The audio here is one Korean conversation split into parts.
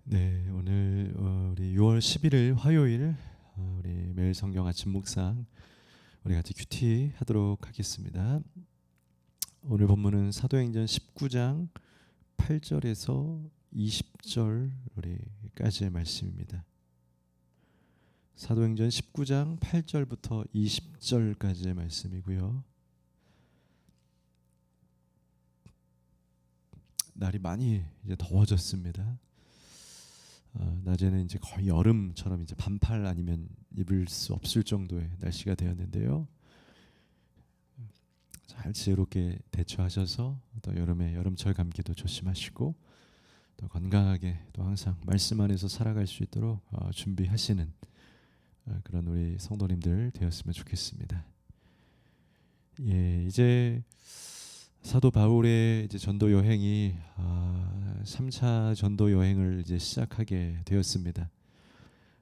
네, 오늘 우리 6월 11일 화요일 우리 매일 성경 아침 묵상 우리 같이 큐티 하도록 하겠습니다. 오늘 본문은 사도행전 19장 8절에서 20절 우리까지의 말씀입니다. 사도행전 19장 8절부터 20절까지의 말씀이고요. 날이 많이 이제 더워졌습니다. 낮에는 이제 거의 여름처럼 이제 반팔 아니면 입을 수 없을 정도의 날씨가 되었는데요. 잘 지혜롭게 대처하셔서 또 여름에 여름철 감기도 조심하시고 또 건강하게 또 항상 말씀 안에서 살아갈 수 있도록 준비하시는 그런 우리 성도님들 되었으면 좋겠습니다. 예, 이제 사도 바울의 이제 전도 여행이 3차 전도 여행을 이제 시작하게 되었습니다.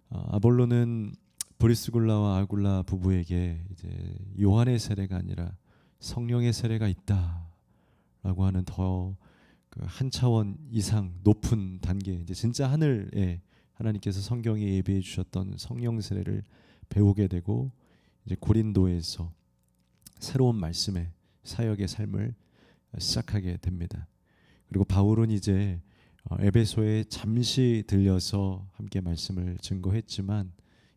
아볼로는 브리스굴라와 아굴라 부부에게 이제 요한의 세례가 아니라 성령의 세례가 있다라고 하는 더 한 차원 이상 높은 단계, 이제 진짜 하늘에 하나님께서 성경에 예비해 주셨던 성령 세례를 배우게 되고 이제 고린도에서 새로운 말씀의 사역의 삶을 시작하게 됩니다. 그리고 바울은 이제 에베소에 잠시 들려서 함께 말씀을 증거했지만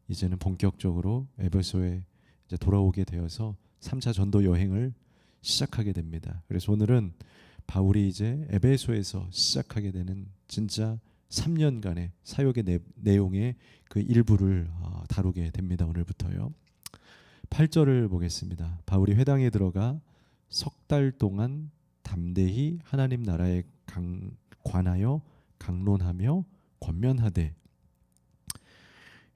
이제는 본격적으로 에베소에 이제 돌아오게 되어서 3차 전도 여행을 시작하게 됩니다. 그래서 오늘은 바울이 이제 에베소에서 시작하게 되는 진짜 3년간의 사역의 내용의 그 일부를 다루게 됩니다. 오늘부터요. 8절을 보겠습니다. 바울이 회당에 들어가 석 달 동안 담대히 하나님 나라에 관하여 강론하며 권면하되.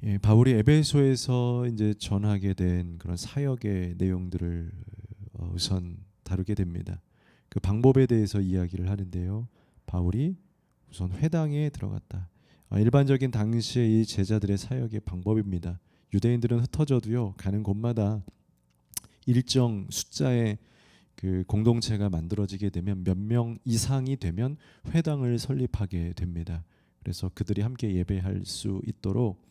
예, 바울이 에베소에서 이제 전하게 된 그런 사역의 내용들을 우선 다루게 됩니다. 그 방법에 대해서 이야기를 하는데요. 바울이 우선 회당에 들어갔다. 일반적인 당시의 이 제자들의 사역의 방법입니다. 유대인들은 흩어져도요, 가는 곳마다 일정 숫자의 그 공동체가 만들어지게 되면 몇 명 이상이 되면 회당을 설립하게 됩니다. 그래서 그들이 함께 예배할 수 있도록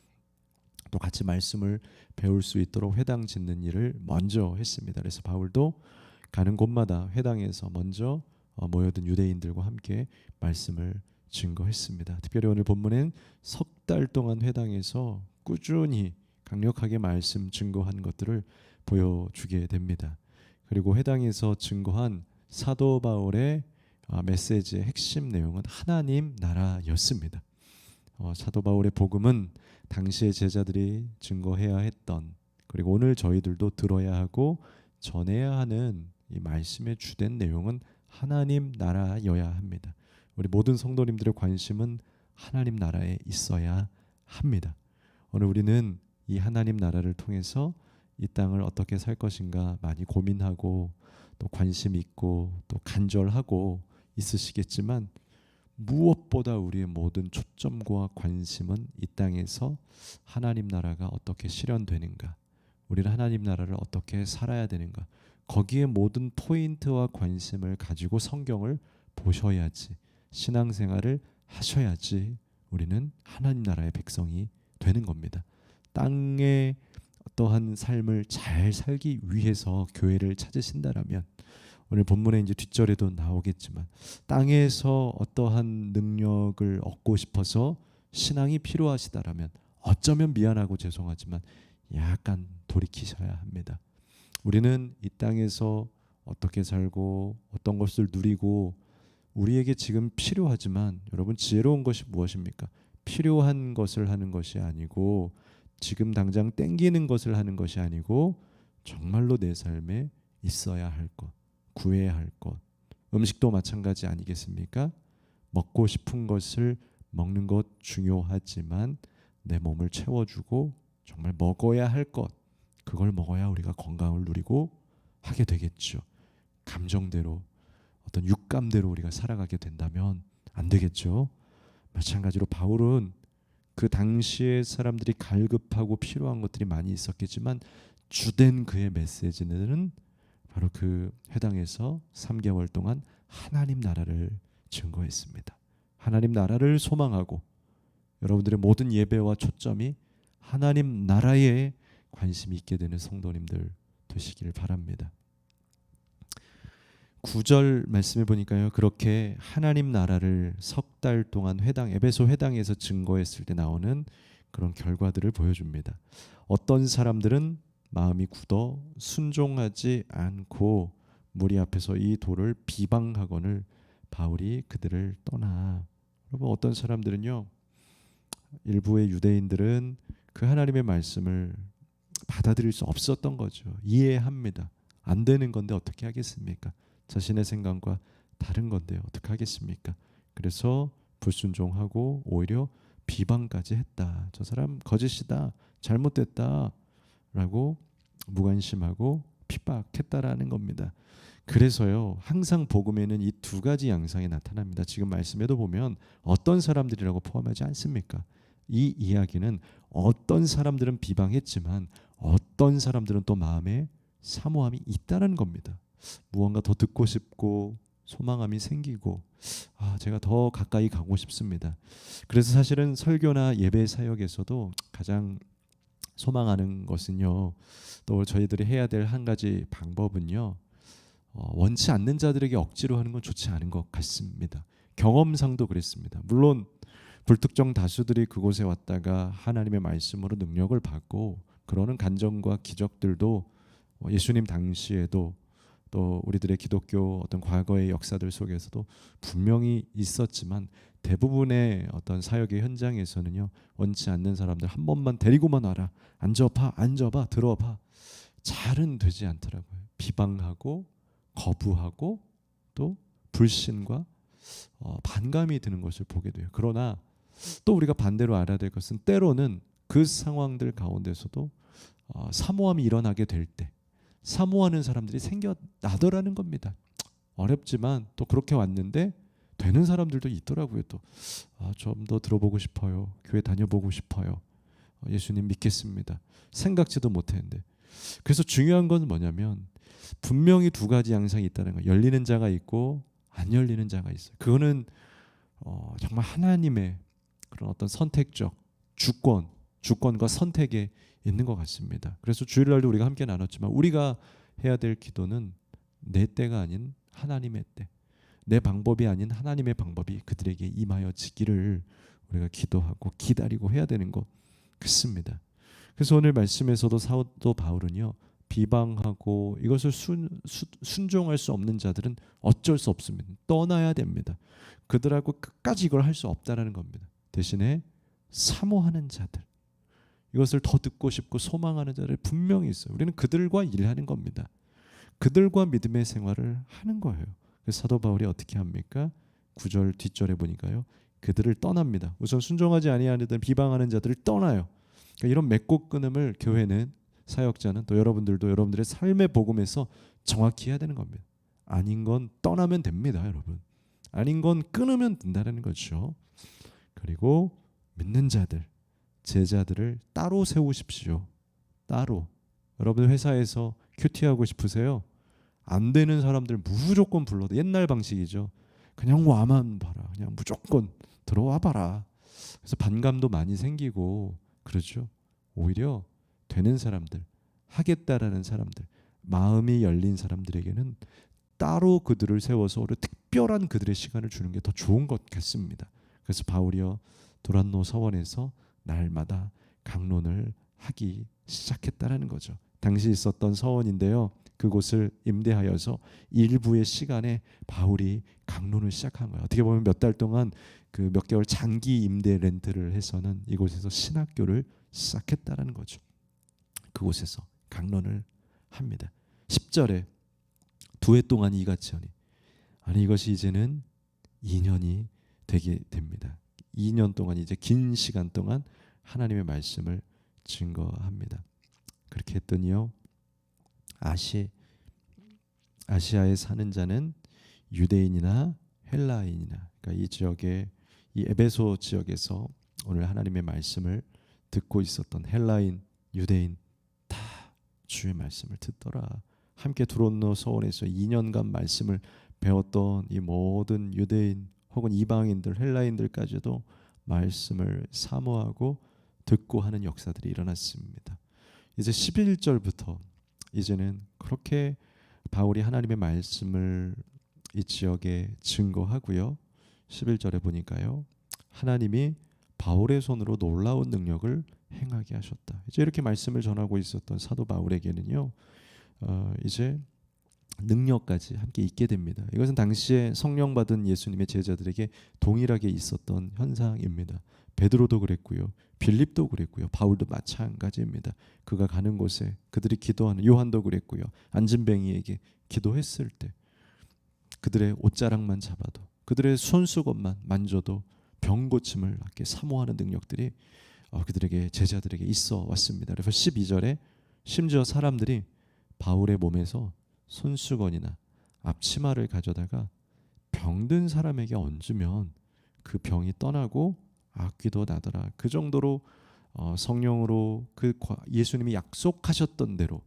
또 같이 말씀을 배울 수 있도록 회당 짓는 일을 먼저 했습니다. 그래서 바울도 가는 곳마다 회당에서 먼저 모여든 유대인들과 함께 말씀을 증거했습니다. 특별히 오늘 본문엔 석 달 동안 회당에서 꾸준히 강력하게 말씀 증거한 것들을 보여주게 됩니다. 그리고 회당에서 증거한 사도 바울의 메시지의 핵심 내용은 하나님 나라였습니다. 사도 바울의 복음은 당시의 제자들이 증거해야 했던, 그리고 오늘 저희들도 들어야 하고 전해야 하는 이 말씀의 주된 내용은 하나님 나라여야 합니다. 우리 모든 성도님들의 관심은 하나님 나라에 있어야 합니다. 오늘 우리는 이 하나님 나라를 통해서 이 땅을 어떻게 살 것인가 많이 고민하고 또 관심 있고 또 간절하고 있으시겠지만, 무엇보다 우리의 모든 초점과 관심은 이 땅에서 하나님 나라가 어떻게 실현되는가, 우리는 하나님 나라를 어떻게 살아야 되는가, 거기에 모든 포인트와 관심을 가지고 성경을 보셔야지, 신앙생활을 하셔야지 우리는 하나님 나라의 백성이 되는 겁니다. 땅의 어떠한 삶을 잘 살기 위해서 교회를 찾으신다라면, 오늘 본문에 이제 뒷절에도 나오겠지만, 땅에서 어떠한 능력을 얻고 싶어서 신앙이 필요하시다라면 어쩌면 미안하고 죄송하지만 약간 돌이키셔야 합니다. 우리는 이 땅에서 어떻게 살고 어떤 것을 누리고 우리에게 지금 필요하지만, 여러분 지혜로운 것이 무엇입니까? 필요한 것을 하는 것이 아니고 지금 당장 땡기는 것을 하는 것이 아니고 정말로 내 삶에 있어야 할 것, 구해야 할 것. 음식도 마찬가지 아니겠습니까? 먹고 싶은 것을 먹는 것 중요하지만 내 몸을 채워주고 정말 먹어야 할 것, 그걸 먹어야 우리가 건강을 누리고 하게 되겠죠. 감정대로 어떤 육감대로 우리가 살아가게 된다면 안 되겠죠. 마찬가지로 바울은 그 당시에 사람들이 갈급하고 필요한 것들이 많이 있었겠지만 주된 그의 메시지는 바로 그 회당에서 3개월 동안 하나님 나라를 증거했습니다. 하나님 나라를 소망하고 여러분들의 모든 예배와 초점이 하나님 나라에 관심이 있게 되는 성도님들 되시기를 바랍니다. 9절 말씀해 보니까요, 그렇게 하나님 나라를 석 달 동안 에베소 회당에서 증거했을 때 나오는 그런 결과들을 보여줍니다. 어떤 사람들은 마음이 굳어 순종하지 않고 무리 앞에서 이 도를 비방하거늘 바울이 그들을 떠나. 여러분, 어떤 사람들은요, 일부의 유대인들은 그 하나님의 말씀을 받아들일 수 없었던 거죠. 이해합니다. 안 되는 건데 어떻게 하겠습니까? 자신의 생각과 다른 건데 어떻게 하겠습니까? 그래서 불순종하고 오히려 비방까지 했다. 저 사람 거짓이다, 잘못됐다 라고 무관심하고 핍박했다라는 겁니다. 그래서요, 항상 복음에는 이 두 가지 양상이 나타납니다. 지금 말씀에도 보면 어떤 사람들이라고 포함하지 않습니까? 이 이야기는 어떤 사람들은 비방했지만 어떤 사람들은 또 마음에 사모함이 있다는 겁니다. 무언가 더 듣고 싶고 소망함이 생기고, 제가 더 가까이 가고 싶습니다. 그래서 사실은 설교나 예배 사역에서도 가장 소망하는 것은요, 또 저희들이 해야 될 한 가지 방법은요, 원치 않는 자들에게 억지로 하는 건 좋지 않은 것 같습니다. 경험상도 그랬습니다. 물론 불특정 다수들이 그곳에 왔다가 하나님의 말씀으로 능력을 받고 그러는 간증과 기적들도 예수님 당시에도 또 우리들의 기독교 어떤 과거의 역사들 속에서도 분명히 있었지만, 대부분의 어떤 사역의 현장에서는요, 원치 않는 사람들 한 번만 데리고만 와라, 앉아봐, 들어봐, 잘은 되지 않더라고요. 비방하고 거부하고 또 불신과 반감이 드는 것을 보게 돼요. 그러나 또 우리가 반대로 알아야 될 것은, 때로는 그 상황들 가운데서도 사모함이 일어나게 될 때 사모하는 사람들이 생겨나더라는 겁니다. 어렵지만 또 그렇게 왔는데 되는 사람들도 있더라고요. 또 좀 더 들어보고 싶어요, 교회 다녀보고 싶어요, 예수님 믿겠습니다, 생각지도 못했는데. 그래서 중요한 건 뭐냐면, 분명히 두 가지 양상이 있다는 거예요. 열리는 자가 있고 안 열리는 자가 있어요. 그거는 정말 하나님의 그런 어떤 선택적 주권과 선택에 있는 것 같습니다. 그래서 주일날도 우리가 함께 나눴지만, 우리가 해야 될 기도는 내 때가 아닌 하나님의 때, 내 방법이 아닌 하나님의 방법이 그들에게 임하여지기를 우리가 기도하고 기다리고 해야 되는 것 같습니다. 그래서 오늘 말씀에서도 사도 바울은요, 비방하고 이것을 순종할 수 없는 자들은 어쩔 수 없습니다. 떠나야 됩니다. 그들하고 끝까지 이걸 할 수 없다라는 겁니다. 대신에 사모하는 자들, 이것을 더 듣고 싶고 소망하는 자들 분명히 있어요. 우리는 그들과 일하는 겁니다. 그들과 믿음의 생활을 하는 거예요. 그래서 사도 바울이 어떻게 합니까? 9절 뒷절에 보니까요, 그들을 떠납니다. 우선 순종하지 아니하는 비방하는 자들을 떠나요. 그러니까 이런 맺고 끊음을 교회는, 사역자는, 또 여러분들도 여러분들의 삶의 복음에서 정확히 해야 되는 겁니다. 아닌 건 떠나면 됩니다, 여러분. 아닌 건 끊으면 된다는 거죠. 그리고 믿는 자들, 제자들을 따로 세우십시오. 따로. 여러분 회사에서 큐티하고 싶으세요? 안 되는 사람들 무조건 불러도, 옛날 방식이죠. 그냥 와만 봐라, 그냥 무조건 들어와 봐라. 그래서 반감도 많이 생기고 그렇죠. 오히려 되는 사람들, 하겠다라는 사람들, 마음이 열린 사람들에게는 따로 그들을 세워서 특별한 그들의 시간을 주는 게 더 좋은 것 같습니다. 그래서 바울이요, 도란노 서원에서 날마다 강론을 하기 시작했다라는 거죠. 당시 있었던 서원인데요, 그곳을 임대하여서 일부의 시간에 바울이 강론을 시작한 거예요. 어떻게 보면 몇 달 동안 그 몇 개월 장기 임대 렌트를 해서는 이곳에서 신학교를 시작했다라는 거죠. 그곳에서 강론을 합니다. 10절에 2해 동안 이같이 하니, 아니 이것이 이제는 2년이 되게 됩니다. 2년 동안, 이제 긴 시간 동안 하나님의 말씀을 증거합니다. 그렇게 했더니요, 아시아에 사는 자는 유대인이나 헬라인이나, 그러니까 이 지역에, 이 에베소 지역에서 오늘 하나님의 말씀을 듣고 있었던 헬라인, 유대인 다 주의 말씀을 듣더라. 함께 두론노 서원에서 2년간 말씀을 배웠던 이 모든 유대인 혹은 이방인들, 헬라인들까지도 말씀을 사모하고 듣고 하는 역사들이 일어났습니다. 이제 11절부터 이제는 그렇게 바울이 하나님의 말씀을 이 지역에 증거하고요. 11절에 보니까요. 하나님이 바울의 손으로 놀라운 능력을 행하게 하셨다. 이제 이렇게 말씀을 전하고 있었던 사도 바울에게는요. 이제 능력까지 함께 있게 됩니다. 이것은 당시에 성령 받은 예수님의 제자들에게 동일하게 있었던 현상입니다. 베드로도 그랬고요. 빌립도 그랬고요. 바울도 마찬가지입니다. 그가 가는 곳에 그들이 기도하는 요한도 그랬고요. 안진뱅이에게 기도했을 때 그들의 옷자락만 잡아도 그들의 손수건만 만져도 병 고침을 받게 사모하는 능력들이 그들에게 제자들에게 있어 왔습니다. 그래서 12절에 심지어 사람들이 바울의 몸에서 손수건이나 앞치마를 가져다가 병든 사람에게 얹으면 그 병이 떠나고 악귀도 나더라. 그 정도로 성령으로 그 예수님이 약속하셨던 대로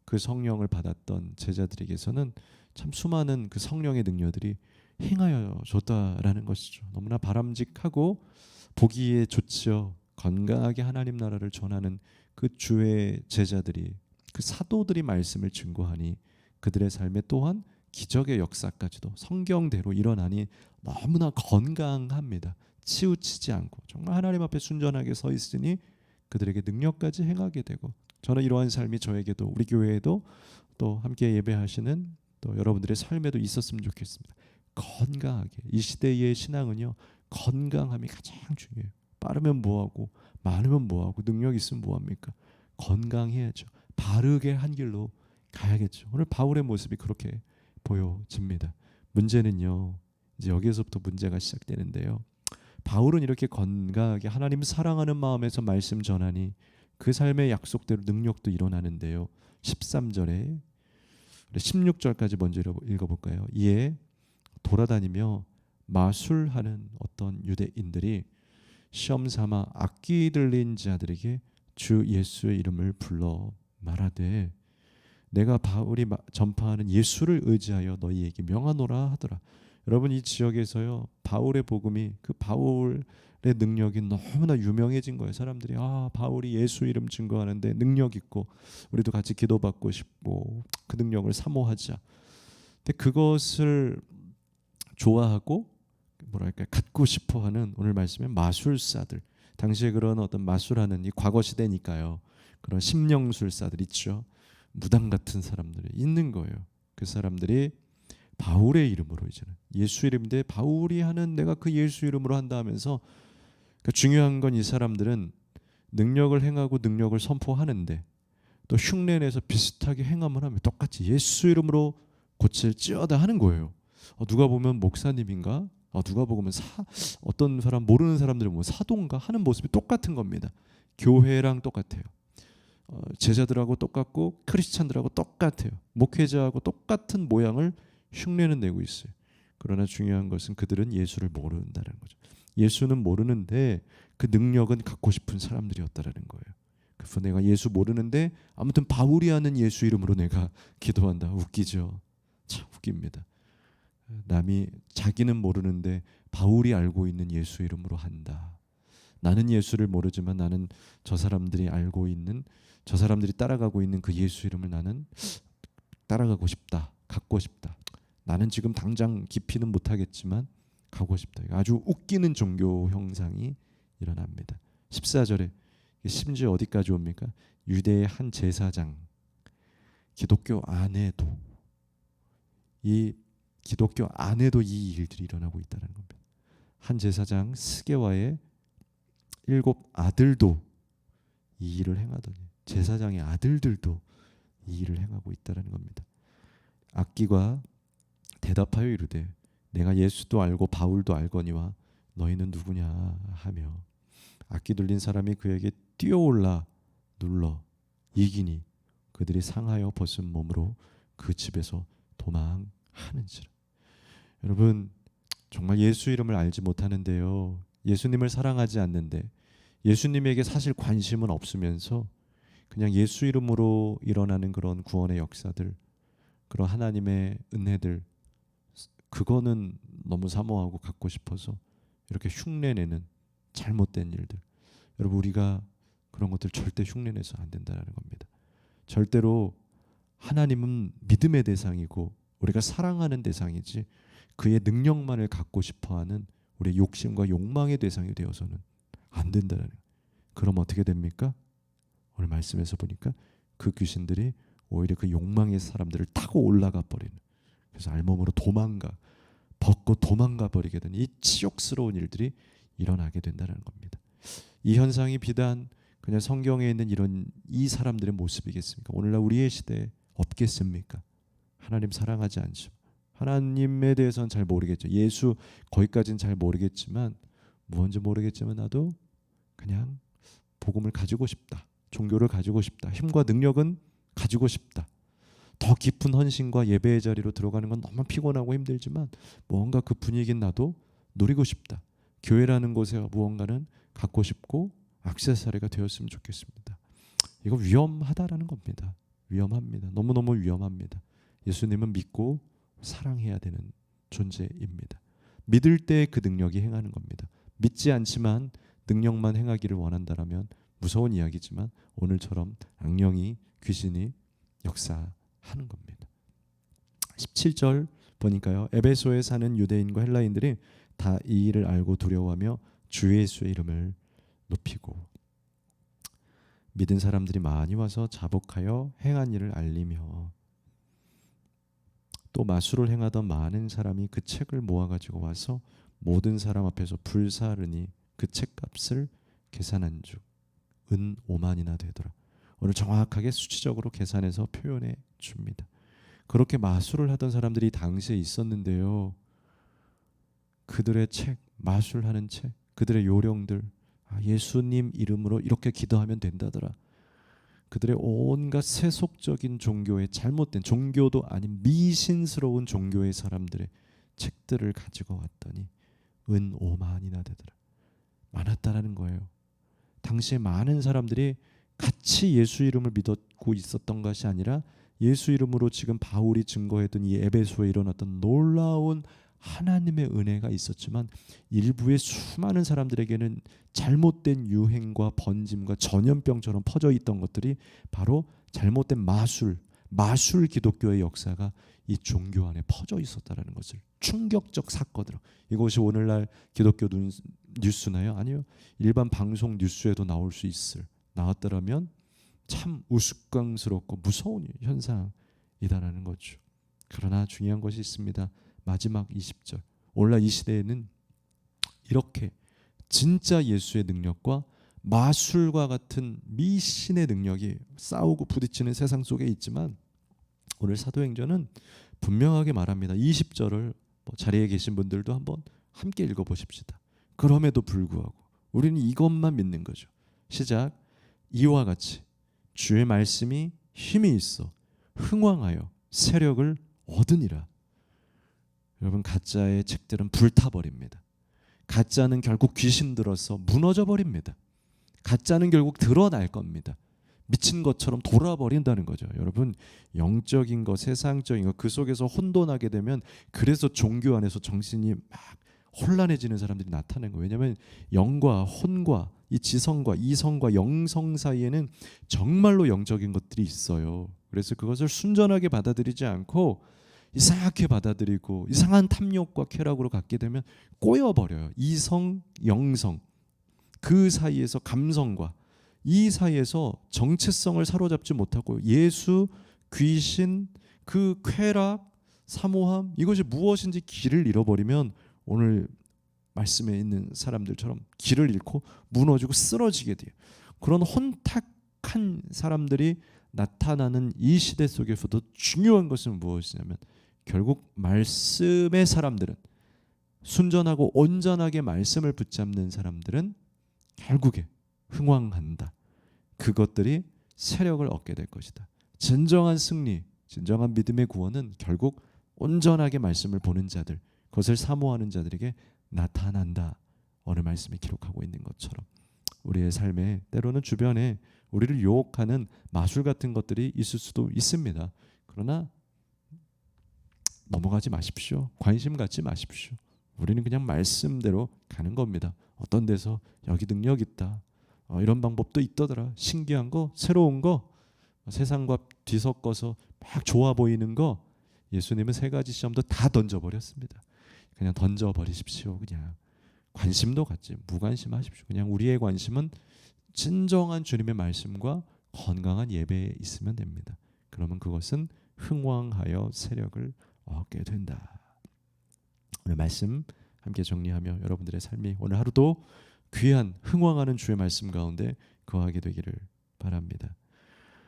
그 성령을 받았던 제자들에게서는 참 수많은 그 성령의 능력들이 행하여 줬다라는 것이죠. 너무나 바람직하고 보기에 좋지요. 건강하게 하나님 나라를 전하는 그 주의 제자들이 그 사도들이 말씀을 증거하니 그들의 삶에 또한 기적의 역사까지도 성경대로 일어나니 너무나 건강합니다. 치우치지 않고 정말 하나님 앞에 순전하게 서 있으니 그들에게 능력까지 행하게 되고 저는 이러한 삶이 저에게도 우리 교회에도 또 함께 예배하시는 또 여러분들의 삶에도 있었으면 좋겠습니다. 건강하게 이 시대의 신앙은요 건강함이 가장 중요해요. 빠르면 뭐하고 많으면 뭐하고 능력 있으면 뭐합니까? 건강해야죠. 바르게 한 길로 가야겠죠. 오늘 바울의 모습이 그렇게 보여집니다. 문제는요 이제 여기에서부터 문제가 시작되는데요. 바울은 이렇게 건강하게 하나님 사랑하는 마음에서 말씀 전하니 그 삶의 약속대로 능력도 일어나는데요. 13절에 16절까지 먼저 읽어볼까요? 이에 돌아다니며 마술하는 어떤 유대인들이 시험 삼아 악기 들린 자들에게 주 예수의 이름을 불러 말하되 내가 바울이 전파하는 예수를 의지하여 너희에게 명하노라 하더라. 여러분 이 지역에서요 바울의 복음이 그 바울의 능력이 너무나 유명해진 거예요. 사람들이 바울이 예수 이름 증거하는데 능력 있고 우리도 같이 기도받고 싶고 그 능력을 사모하자. 근데 그것을 좋아하고 뭐랄까 갖고 싶어하는 오늘 말씀의 마술사들, 당시에 그런 어떤 마술하는 이 과거 시대니까요. 그런 심령술사들 있죠. 무당 같은 사람들이 있는 거예요. 그 사람들이 바울의 이름으로 이제는 예수 이름인데 바울이 하는 내가 그 예수 이름으로 한다 하면서 그러니까 중요한 건 이 사람들은 능력을 행하고 능력을 선포하는데 또 흉내내서 비슷하게 행함을 하면 똑같이 예수 이름으로 고칠지어다 하는 거예요. 누가 보면 목사님인가? 누가 보면 어떤 사람 모르는 사람들이 보면 사도인가 하는 모습이 똑같은 겁니다. 교회랑 똑같아요. 제자들하고 똑같고 크리스찬들하고 똑같아요. 목회자하고 똑같은 모양을 흉내는 내고 있어요. 그러나 중요한 것은 그들은 예수를 모른다는 거죠. 예수는 모르는데 그 능력은 갖고 싶은 사람들이었다라는 거예요. 그래서 내가 예수 모르는데 아무튼 바울이 하는 예수 이름으로 내가 기도한다. 웃기죠. 참 웃깁니다. 남이 자기는 모르는데 바울이 알고 있는 예수 이름으로 한다. 나는 예수를 모르지만 나는 저 사람들이 알고 있는 저 사람들이 따라가고 있는 그 예수 이름을 나는 따라가고 싶다. 갖고 싶다. 나는 지금 당장 깊이는 못하겠지만 가고 싶다. 아주 웃기는 종교 형상이 일어납니다. 14절에 심지어 어디까지 옵니까? 유대의 한 제사장, 기독교 안에도 이 일들이 일어나고 있다는 겁니다. 한 제사장 스게와의 7 아들도 이 일을 행하더니 제사장의 아들들도 이 일을 행하고 있다는 겁니다. 악기가 대답하여 이르되 내가 예수도 알고 바울도 알거니와 너희는 누구냐 하며 악기 들린 사람이 그에게 뛰어올라 눌러 이기니 그들이 상하여 벗은 몸으로 그 집에서 도망하는지라. 여러분 정말 예수 이름을 알지 못하는데요. 예수님을 사랑하지 않는데 예수님에게 사실 관심은 없으면서 그냥 예수 이름으로 일어나는 그런 구원의 역사들, 그런 하나님의 은혜들, 그거는 너무 사모하고 갖고 싶어서 이렇게 흉내내는 잘못된 일들. 여러분 우리가 그런 것들 절대 흉내내서 안 된다는 겁니다. 절대로 하나님은 믿음의 대상이고 우리가 사랑하는 대상이지 그의 능력만을 갖고 싶어하는 우리의 욕심과 욕망의 대상이 되어서는 안 된다는 거예요. 그럼 어떻게 됩니까? 오늘 말씀에서 보니까 그 귀신들이 오히려 그 욕망의 사람들을 타고 올라가 버리는, 그래서 알몸으로 벗고 도망가 버리게 되는 이 치욕스러운 일들이 일어나게 된다는 겁니다. 이 현상이 비단 그냥 성경에 있는 이런 이 사람들의 모습이겠습니까? 오늘날 우리의 시대에 없겠습니까? 하나님 사랑하지 않죠. 하나님에 대해서는 잘 모르겠죠. 예수 거기까지는 잘 모르겠지만 뭔지 모르겠지만 나도 그냥 복음을 가지고 싶다. 종교를 가지고 싶다. 힘과 능력은 가지고 싶다. 더 깊은 헌신과 예배의 자리로 들어가는 건 너무 피곤하고 힘들지만 뭔가 그 분위기는 나도 누리고 싶다. 교회라는 곳에 무언가는 갖고 싶고 액세서리가 되었으면 좋겠습니다. 이거 위험하다라는 겁니다. 위험합니다. 너무너무 위험합니다. 예수님은 믿고 사랑해야 되는 존재입니다. 믿을 때 그 능력이 행하는 겁니다. 믿지 않지만 능력만 행하기를 원한다라면 무서운 이야기지만 오늘처럼 악령이 귀신이 역사하는 겁니다. 17절 보니까요. 에베소에 사는 유대인과 헬라인들이 다 이 일을 알고 두려워하며 주 예수의 이름을 높이고 믿은 사람들이 많이 와서 자복하여 행한 일을 알리며 또 마술을 행하던 많은 사람이 그 책을 모아가지고 와서 모든 사람 앞에서 불사르니 그 책값을 계산한 즉 은 5만이나 되더라. 오늘 정확하게 수치적으로 계산해서 표현해 줍니다. 그렇게 마술을 하던 사람들이 당시에 있었는데요. 그들의 책, 마술하는 책, 그들의 요령들, 예수님 이름으로 이렇게 기도하면 된다더라. 그들의 온갖 세속적인 종교의 잘못된 종교도 아닌 미신스러운 종교의 사람들의 책들을 가지고 왔더니 은 5만이나 되더라. 많았다라는 거예요. 당시에 많은 사람들이 같이 예수 이름을 믿었고 있었던 것이 아니라 예수 이름으로 지금 바울이 증거했던 이 에베소에 일어났던 놀라운 하나님의 은혜가 있었지만 일부의 수많은 사람들에게는 잘못된 유행과 번짐과 전염병처럼 퍼져 있던 것들이 바로 잘못된 마술 기독교의 역사가 이 종교 안에 퍼져 있었다라는 것을 충격적 사건으로, 이것이 오늘날 기독교 뉴스나요? 아니요. 일반 방송 뉴스에도 나올 수 나왔더라면 참 우스꽝스럽고 무서운 현상이다라는 거죠. 그러나 중요한 것이 있습니다. 마지막 20절. 오늘날 이 시대에는 이렇게 진짜 예수의 능력과 마술과 같은 미신의 능력이 싸우고 부딪히는 세상 속에 있지만 오늘 사도행전은 분명하게 말합니다. 20절을 자리에 계신 분들도 한번 함께 읽어보십시다. 그럼에도 불구하고 우리는 이것만 믿는 거죠. 시작. 이와 같이 주의 말씀이 힘이 있어 흥왕하여 세력을 얻으니라. 여러분 가짜의 책들은 불타버립니다. 가짜는 결국 귀신 들어서 무너져 버립니다. 가짜는 결국 드러날 겁니다. 미친 것처럼 돌아버린다는 거죠. 여러분 영적인 것, 세상적인 것 그 속에서 혼돈하게 되면 그래서 종교 안에서 정신이 막 혼란해지는 사람들이 나타나는 거예요. 왜냐하면 영과 혼과 이 지성과 이성과 영성 사이에는 정말로 영적인 것들이 있어요. 그래서 그것을 순전하게 받아들이지 않고 이상하게 받아들이고 이상한 탐욕과 쾌락으로 갖게 되면 꼬여버려요. 이성, 영성 그 사이에서 감성과 이 사이에서 정체성을 사로잡지 못하고 예수, 귀신, 그 쾌락, 사모함 이것이 무엇인지 길을 잃어버리면 오늘 말씀에 있는 사람들처럼 길을 잃고 무너지고 쓰러지게 돼요. 그런 혼탁한 사람들이 나타나는 이 시대 속에서도 중요한 것은 무엇이냐면 결국 말씀의 사람들은 순전하고 온전하게 말씀을 붙잡는 사람들은 결국에 흥왕한다. 그것들이 세력을 얻게 될 것이다. 진정한 승리, 진정한 믿음의 구원은 결국 온전하게 말씀을 보는 자들, 그것을 사모하는 자들에게 나타난다. 오늘 말씀에 기록하고 있는 것처럼 우리의 삶에 때로는 주변에 우리를 유혹하는 마술 같은 것들이 있을 수도 있습니다. 그러나 넘어가지 마십시오. 관심 갖지 마십시오. 우리는 그냥 말씀대로 가는 겁니다. 어떤 데서 여기 능력 있다, 이런 방법도 있더더라, 신기한 거, 새로운 거, 세상과 뒤섞어서 막 좋아 보이는 거, 예수님은 세 가지 시험도 다 던져버렸습니다. 그냥 던져버리십시오. 그냥 관심도 갖지 무관심하십시오. 그냥 우리의 관심은 진정한 주님의 말씀과 건강한 예배에 있으면 됩니다. 그러면 그것은 흥왕하여 세력을 얻게 된다. 오늘 말씀 함께 정리하며 여러분들의 삶이 오늘 하루도 귀한 흥왕하는 주의 말씀 가운데 거하게 되기를 바랍니다.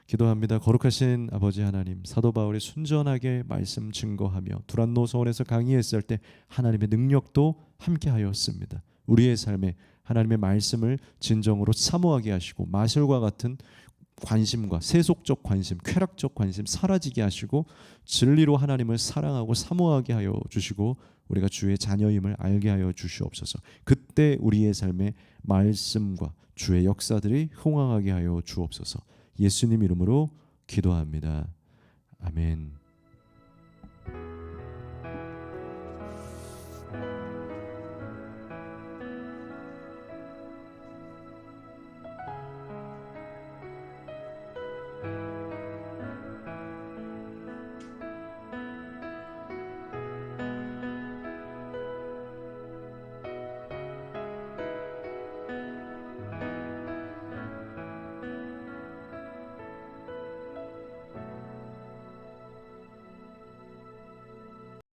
기도합니다. 거룩하신 아버지 하나님, 사도 바울이 순전하게 말씀 증거하며 두란노 서원에서 강의했을 때 하나님의 능력도 함께하였습니다. 우리의 삶에 하나님의 말씀을 진정으로 사모하게 하시고 마술과 같은 관심과 세속적 관심, 쾌락적 관심 사라지게 하시고 진리로 하나님을 사랑하고 사모하게 하여 주시고 우리가 주의 자녀임을 알게 하여 주시옵소서. 그때 우리의 삶에 말씀과 주의 역사들이 흥왕하게 하여 주옵소서. 예수님 이름으로 기도합니다. 아멘.